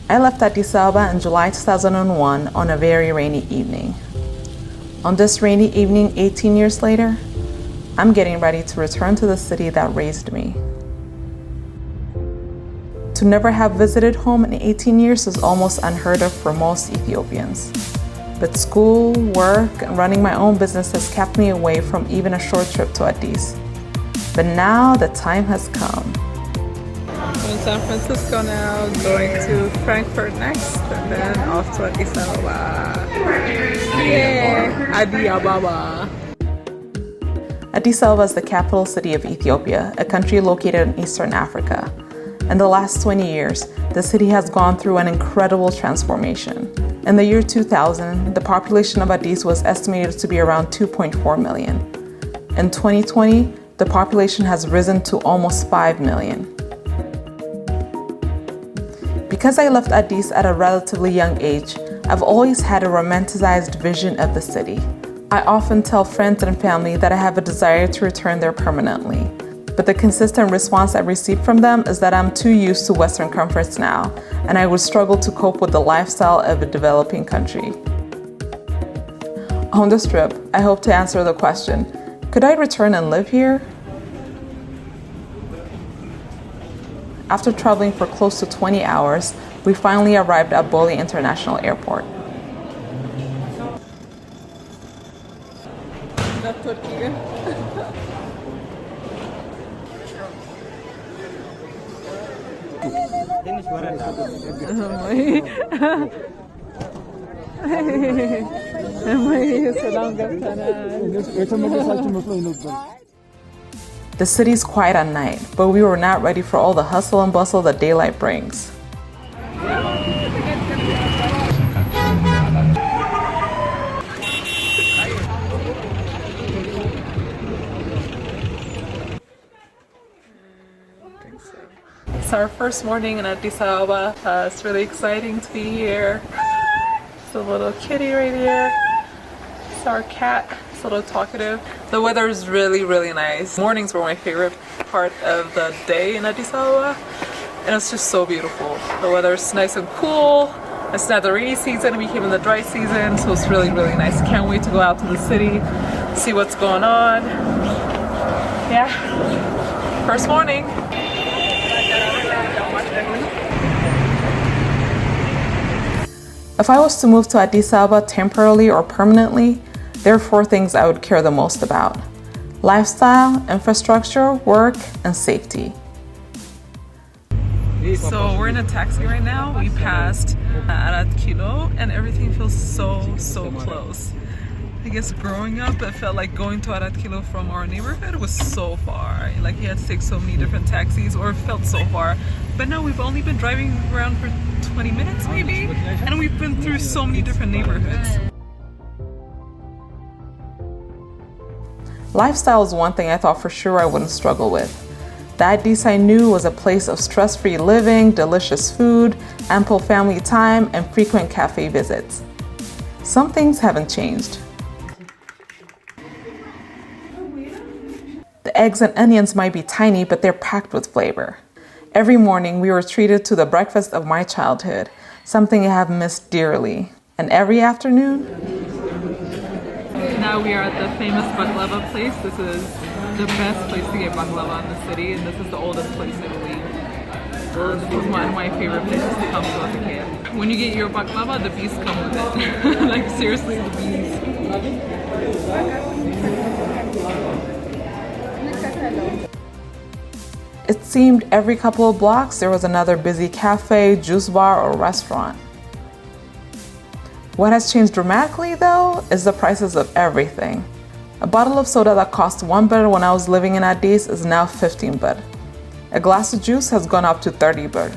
I left Addis Ababa in July 2001 on a very rainy evening. On this rainy evening 18 years later, I'm getting ready to return to the city that raised me. To never have visited home in 18 years is almost unheard of for most Ethiopians. But school, work, and running my own business has kept me away from even a short trip to Addis. But now the time has come. I'm in San Francisco now, going to Frankfurt next, and then off to Addis Ababa. Yeah, Addis Ababa. Addis Ababa is the capital city of Ethiopia, a country located in Eastern Africa. In the last 20 years, the city has gone through an incredible transformation. In the year 2000, the population of Addis was estimated to be around 2.4 million. In 2020, the population has risen to almost 5 million. Because I left Addis at a relatively young age, I've always had a romanticized vision of the city. I often tell friends and family that I have a desire to return there permanently. But the consistent response I receive from them is that I'm too used to Western comforts now, and I would struggle to cope with the lifestyle of a developing country. On this trip, I hope to answer the question, could I return and live here? After traveling for close to 20 hours, we finally arrived at Bole International Airport. The city's quiet at night, but we were not ready for all the hustle and bustle that daylight brings. It's our first morning in Addis Ababa. It's really exciting to be here. It's a little kitty right here. It's our cat. It's a little talkative. The weather is really, really nice. Mornings were my favorite part of the day in Addis Ababa. And it's just so beautiful. The weather is nice and cool. It's not the rainy season, we came in the dry season, so it's really, really nice. Can't wait to go out to the city, see what's going on. Yeah, first morning. If I was to move to Addis Ababa temporarily or permanently, there are 4 things I would care the most about: lifestyle, infrastructure, work, and safety. So we're in a taxi right now. We passed Arat Kilo and everything feels so close. I guess growing up, it felt like going to Arat Kilo from our neighborhood was so far. Like you had to take so many different taxis, or it felt so far. But no, we've only been driving around for 20 minutes maybe, and we've been through so many different neighborhoods. Lifestyle is one thing I thought for sure I wouldn't struggle with. The Addis I knew was a place of stress-free living, delicious food, ample family time, and frequent cafe visits. Some things haven't changed. The eggs and onions might be tiny, but they're packed with flavor. Every morning, we were treated to the breakfast of my childhood, something I have missed dearly. And every afternoon, now we are at the famous baklava place. This is the best place to get baklava in the city, and this is the oldest place, I believe. This is one of my favorite places to come to as a kid. When you get your baklava, the bees come with it. Like seriously, the bees. It seemed every couple of blocks there was another busy cafe, juice bar, or restaurant. What has changed dramatically, though, is the prices of everything. A bottle of soda that cost 1 birr when I was living in Addis is now 15 birr. A glass of juice has gone up to 30 birr.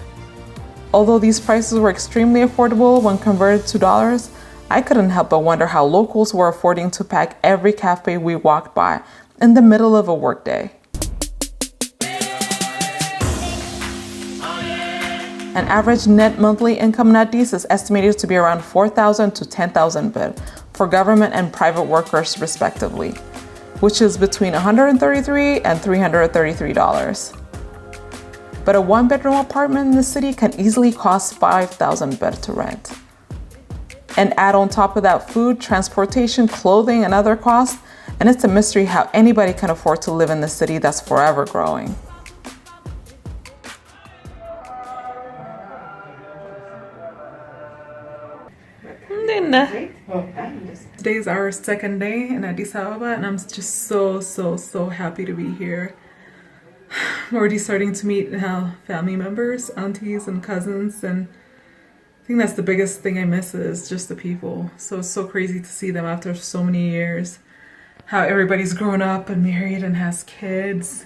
Although these prices were extremely affordable when converted to dollars, I couldn't help but wonder how locals were affording to pack every cafe we walked by in the middle of a workday. An average net monthly income in Addis is estimated to be around 4,000 to 10,000 birr for government and private workers respectively, which is between $133 and $333. but a one-bedroom apartment in the city can easily cost 5,000 baht to rent. And add on top of that food, transportation, clothing, and other costs, and it's a mystery how anybody can afford to live in the city that's forever growing. Today is our second day in Addis Ababa, and I'm just so happy to be here. I'm already starting to meet family members, aunties and cousins, and I think that's the biggest thing I miss is just the people. So it's so crazy to see them after so many years. How everybody's grown up and married and has kids.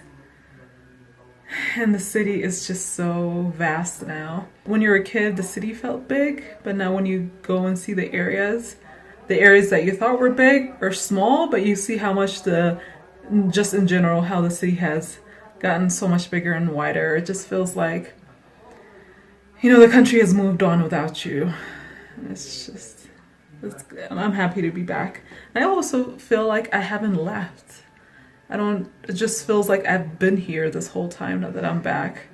And the city is just so vast now. When you were a kid, the city felt big, but now when you go and see the areas that you thought were big are small, but you see how much just in general, how the city has gotten so much bigger and wider. It just feels like, the country has moved on without you. I'm happy to be back. I also feel like I haven't left. It just feels like I've been here this whole time now that I'm back.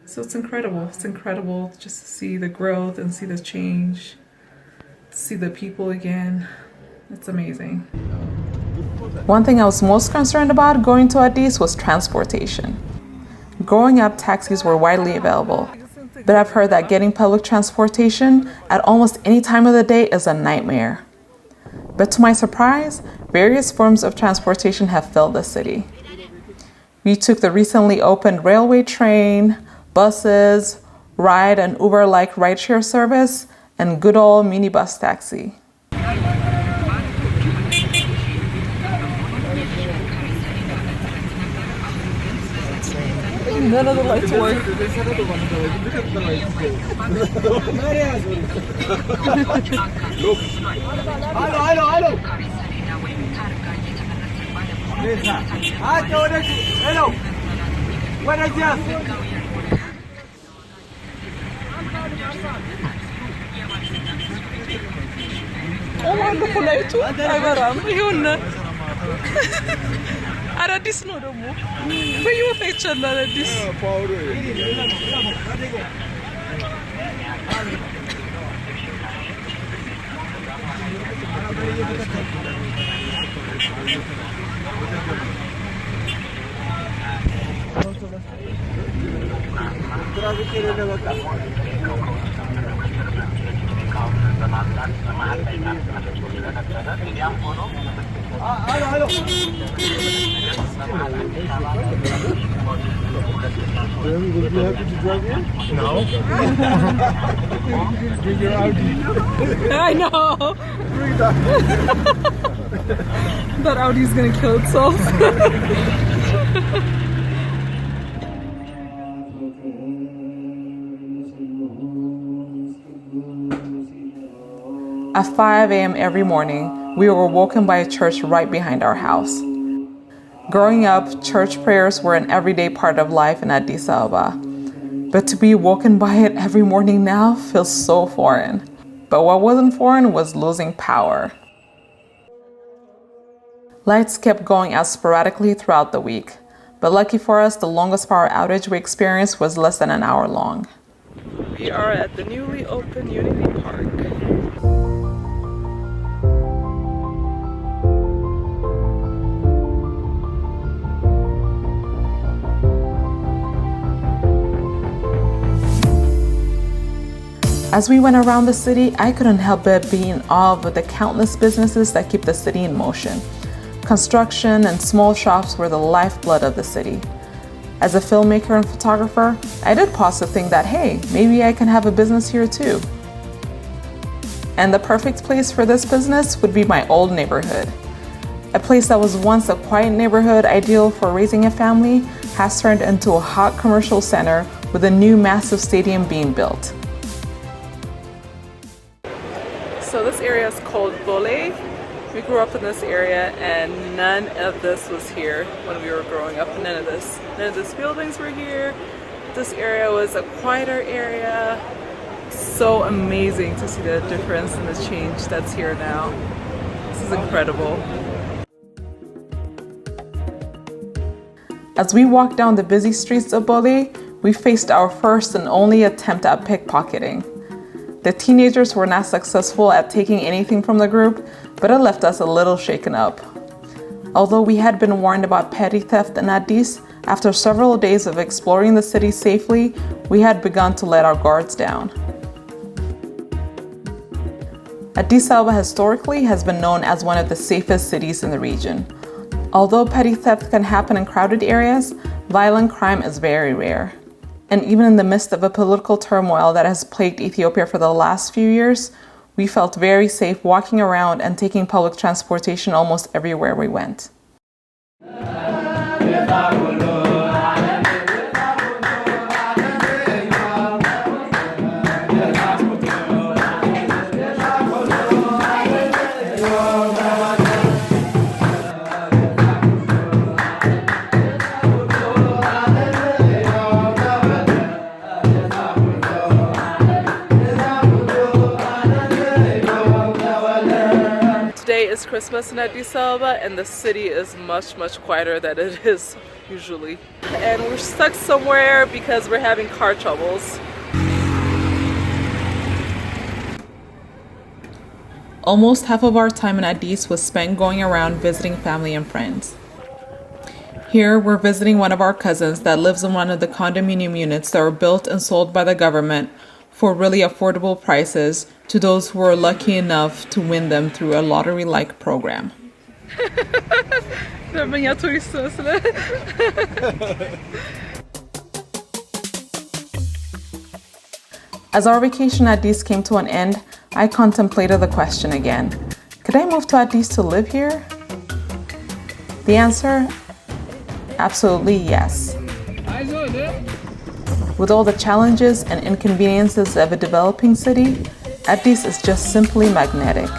So it's incredible. It's incredible just to see the growth and see the change, see the people again. It's amazing. One thing I was most concerned about going to Addis was transportation. Growing up, taxis were widely available, but I've heard that getting public transportation at almost any time of the day is a nightmare. But to my surprise, various forms of transportation have filled the city. We took the recently opened railway train, buses, ride and Uber-like rideshare service, and good old minibus taxi. None of the lights work. Hello. Hello. Buenos días. ባለፈው ላይቱ አይበራም። ይሁን አዳዲስ ነው ደግሞ በየወጣ ይቻላል አዲስ Hello. Would you be happy to drive in? No. Bring your Audi. I know. Bring that. That Audi is gonna kill itself. At 5 a.m. every morning, we were woken by a church right behind our house. Growing up, church prayers were an everyday part of life in Addis Ababa. But to be woken by it every morning now feels so foreign. But what wasn't foreign was losing power. Lights kept going out sporadically throughout the week. But lucky for us, the longest power outage we experienced was less than an hour long. We are at the newly opened Unity Park. As we went around the city, I couldn't help but be in awe of the countless businesses that keep the city in motion. Construction and small shops were the lifeblood of the city. As a filmmaker and photographer, I did pause to think that, hey, maybe I can have a business here too. And the perfect place for this business would be my old neighborhood. A place that was once a quiet neighborhood ideal for raising a family has turned into a hot commercial center with a new massive stadium being built. So this area is called Bole. We grew up in this area and none of this was here when we were growing up. None of these buildings were here. This area was a quieter area. So amazing to see the difference and the change that's here now. This is incredible. As we walked down the busy streets of Bole, we faced our first and only attempt at pickpocketing. The teenagers were not successful at taking anything from the group, but it left us a little shaken up. Although we had been warned about petty theft in Addis, after several days of exploring the city safely, we had begun to let our guards down. Addis Ababa historically has been known as one of the safest cities in the region. Although petty theft can happen in crowded areas, violent crime is very rare. And even in the midst of a political turmoil that has plagued Ethiopia for the last few years, we felt very safe walking around and taking public transportation almost everywhere we went. Today is Christmas in Addis Ababa, and the city is much quieter than it is usually. And we're stuck somewhere because we're having car troubles. Almost half of our time in Addis was spent going around visiting family and friends. Here, we're visiting one of our cousins that lives in one of the condominium units that were built and sold by the government for really affordable prices to those who were lucky enough to win them through a lottery-like program. As our vacation at Addis came to an end, I contemplated the question again. Could I move to Addis to live here? The answer? Absolutely yes. With all the challenges and inconveniences of a developing city, Addis is just simply magnetic.